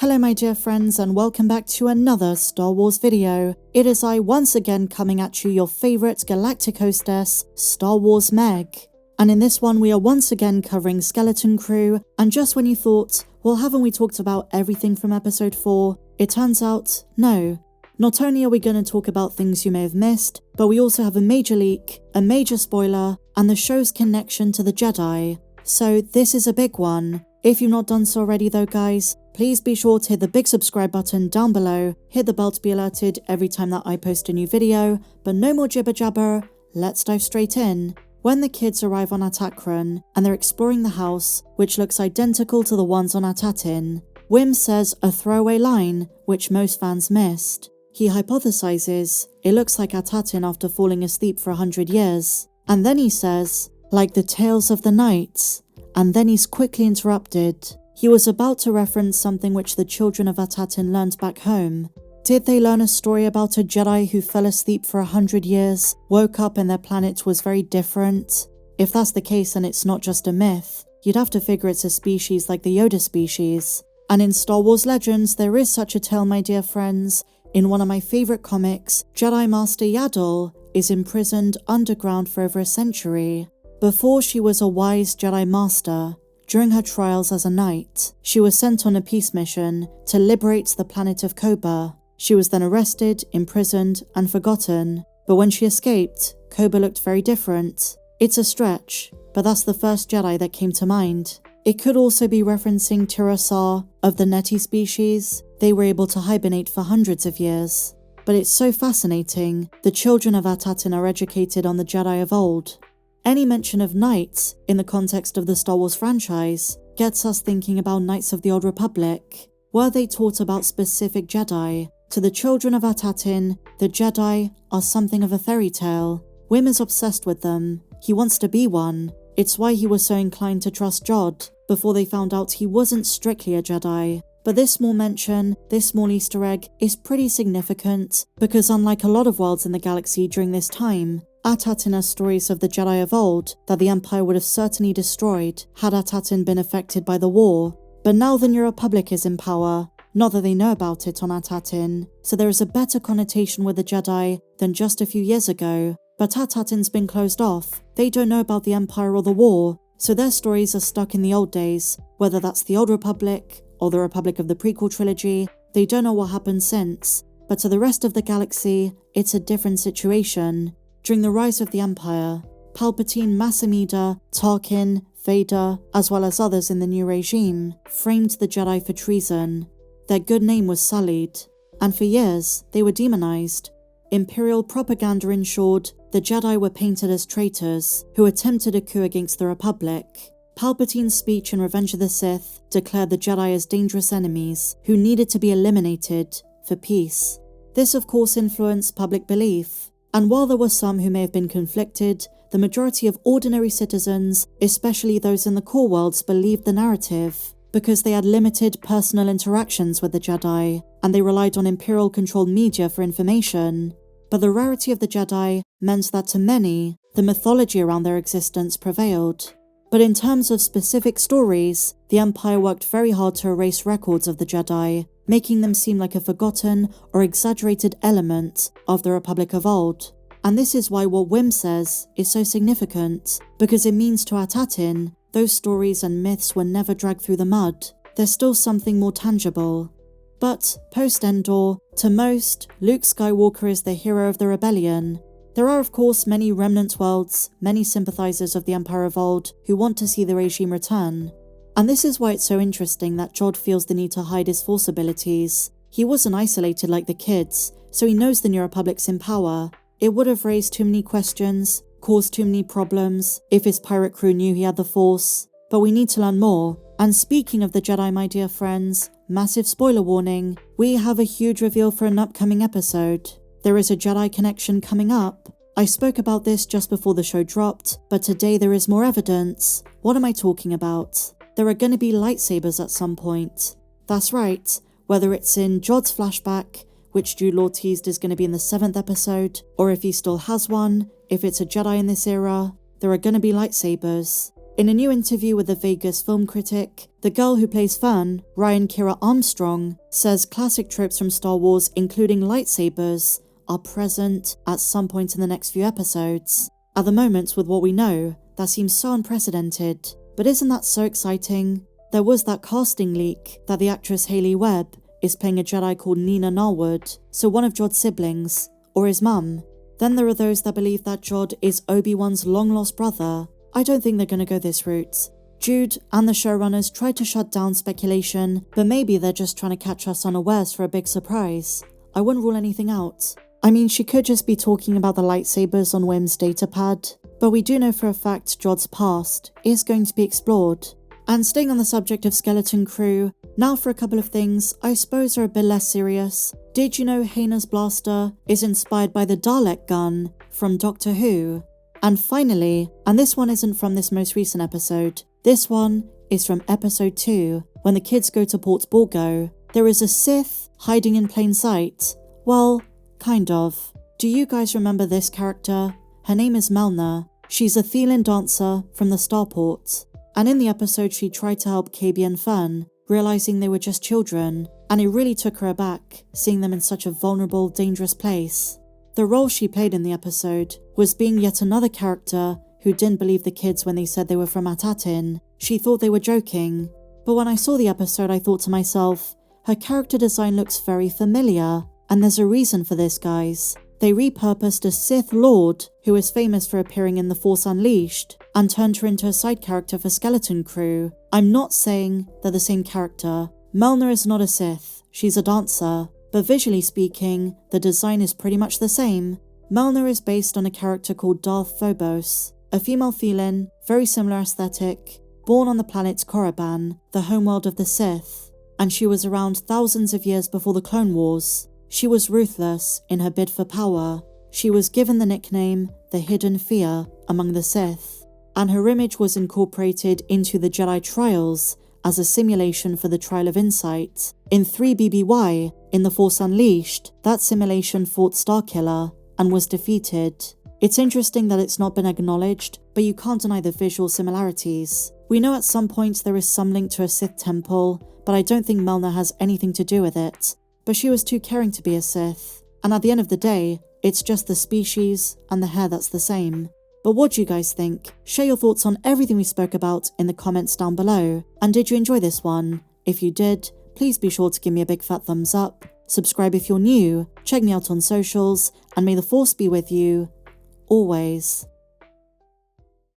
Hello my dear friends and welcome back to another Star Wars video. It is I once again coming at you, your favourite galactic hostess, Star Wars Meg. And in this one we are once again covering Skeleton Crew, and just when you thought, well haven't we talked about everything from episode 4, it turns out, no. Not only are we going to talk about things you may have missed, but we also have a major leak, a major spoiler, and the show's connection to the Jedi. So this is a big one. If you've not done so already though guys, please be sure to hit the big subscribe button down below, hit the bell to be alerted every time that I post a new video, but no more jibber jabber, let's dive straight in. When the kids arrive on Atakran, and they're exploring the house, which looks identical to the ones on Atatin, Wim says a throwaway line, which most fans missed. He hypothesizes, it looks like Atatin after falling asleep for 100 years, and then he says, like the tales of the knights, and then he's quickly interrupted. He was about to reference something which the children of Atatin learned back home. Did they learn a story about a Jedi who fell asleep for 100 years, woke up and their planet was very different? If that's the case and it's not just a myth, you'd have to figure it's a species like the Yoda species. And in Star Wars Legends, there is such a tale, my dear friends. In one of my favourite comics, Jedi Master Yaddle is imprisoned underground for over a century. Before she was a wise Jedi Master, during her trials as a knight, she was sent on a peace mission to liberate the planet of Koba. She was then arrested, imprisoned, and forgotten. But when she escaped, Koba looked very different. It's a stretch, but that's the first Jedi that came to mind. It could also be referencing Tirasar of the Neti species. They were able to hibernate for hundreds of years. But it's so fascinating, the children of Atatin are educated on the Jedi of old. Any mention of knights in the context of the Star Wars franchise gets us thinking about Knights of the Old Republic. Were they taught about specific Jedi? To the children of Atatin, the Jedi are something of a fairy tale. Wim is obsessed with them. He wants to be one. It's why he was so inclined to trust Jod before they found out he wasn't strictly a Jedi. But this small mention, this small Easter egg, is pretty significant because unlike a lot of worlds in the galaxy during this time, Atatin has stories of the Jedi of old that the Empire would have certainly destroyed had Atatin been affected by the war. But now the New Republic is in power, not that they know about it on Atatin, so there is a better connotation with the Jedi than just a few years ago. But Atatin's been closed off, they don't know about the Empire or the war, so their stories are stuck in the old days, whether that's the Old Republic or the Republic of the prequel trilogy. They don't know what happened since, but to the rest of the galaxy, it's a different situation. During the rise of the Empire, Palpatine, Mass Amida, Tarkin, Vader, as well as others in the new regime, framed the Jedi for treason. Their good name was sullied, and for years they were demonized. Imperial propaganda ensured the Jedi were painted as traitors who attempted a coup against the Republic. Palpatine's speech in Revenge of the Sith declared the Jedi as dangerous enemies who needed to be eliminated for peace. This of course influenced public belief. And while there were some who may have been conflicted, the majority of ordinary citizens, especially those in the core worlds, believed the narrative because they had limited personal interactions with the Jedi and they relied on Imperial-controlled media for information. But the rarity of the Jedi meant that to many, the mythology around their existence prevailed. But in terms of specific stories, the Empire worked very hard to erase records of the Jedi, making them seem like a forgotten or exaggerated element of the Republic of old. And this is why what Wim says is so significant, because it means to Atatin, those stories and myths were never dragged through the mud. There's still something more tangible. But, post-Endor, to most, Luke Skywalker is the hero of the rebellion. There are of course many remnant worlds, many sympathizers of the Empire of old who want to see the regime return. And this is why it's so interesting that Jod feels the need to hide his Force abilities. He wasn't isolated like the kids, so he knows the New Republic's in power. It would have raised too many questions, caused too many problems, if his pirate crew knew he had the Force. But we need to learn more. And speaking of the Jedi, my dear friends, massive spoiler warning, we have a huge reveal for an upcoming episode. There is a Jedi connection coming up. I spoke about this just before the show dropped, but today there is more evidence. What am I talking about? There are going to be lightsabers at some point. That's right, whether it's in Jod's flashback, which Jude Law teased is going to be in the 7th episode, or if he still has one, if it's a Jedi in this era, there are going to be lightsabers. In a new interview with the Vegas film critic, the girl who plays Fern, Ryan Kira Armstrong, says classic tropes from Star Wars, including lightsabers, are present at some point in the next few episodes. At the moment, with what we know, that seems so unprecedented, but isn't that so exciting? There was that casting leak that the actress Hayley Webb is playing a Jedi called Nina Narwood, so one of Jod's siblings, or his mum. Then there are those that believe that Jod is Obi-Wan's long-lost brother. I don't think they're gonna go this route. Jude and the showrunners tried to shut down speculation, but maybe they're just trying to catch us unawares for a big surprise. I wouldn't rule anything out. I mean, she could just be talking about the lightsabers on Wim's datapad, but we do know for a fact Jod's past is going to be explored. And staying on the subject of Skeleton Crew, now for a couple of things I suppose are a bit less serious. Did you know Haina's blaster is inspired by the Dalek gun from Doctor Who? And finally, and this one isn't from this most recent episode, this one is from episode 2, when the kids go to Port Borgo. There is a Sith hiding in plain sight. Well, kind of. Do you guys remember this character? Her name is Melna. She's a Thelan dancer from the Starport. And in the episode she tried to help KB and Fern, realizing they were just children, and it really took her aback, seeing them in such a vulnerable, dangerous place. The role she played in the episode was being yet another character who didn't believe the kids when they said they were from Atatin. She thought they were joking. But when I saw the episode I thought to myself, her character design looks very familiar, and there's a reason for this, guys. They repurposed a Sith Lord who is famous for appearing in The Force Unleashed and turned her into a side character for Skeleton Crew. I'm not saying they're the same character. Melna is not a Sith, she's a dancer, but visually speaking, the design is pretty much the same. Melna is based on a character called Darth Phobos, a female Thelan, very similar aesthetic, born on the planet Korriban, the homeworld of the Sith, and she was around thousands of years before the Clone Wars. She was ruthless in her bid for power. She was given the nickname the Hidden Fear among the Sith, and her image was incorporated into the Jedi Trials as a simulation for the Trial of Insight. In 3BBY, in The Force Unleashed, that simulation fought Starkiller and was defeated. It's interesting that it's not been acknowledged, but you can't deny the visual similarities. We know at some point there is some link to a Sith temple, but I don't think Melna has anything to do with it. But she was too caring to be a Sith, and at the end of the day, it's just the species and the hair that's the same. But what do you guys think? Share your thoughts on everything we spoke about in the comments down below, and did you enjoy this one? If you did, please be sure to give me a big fat thumbs up, subscribe if you're new, check me out on socials, and may the Force be with you, always.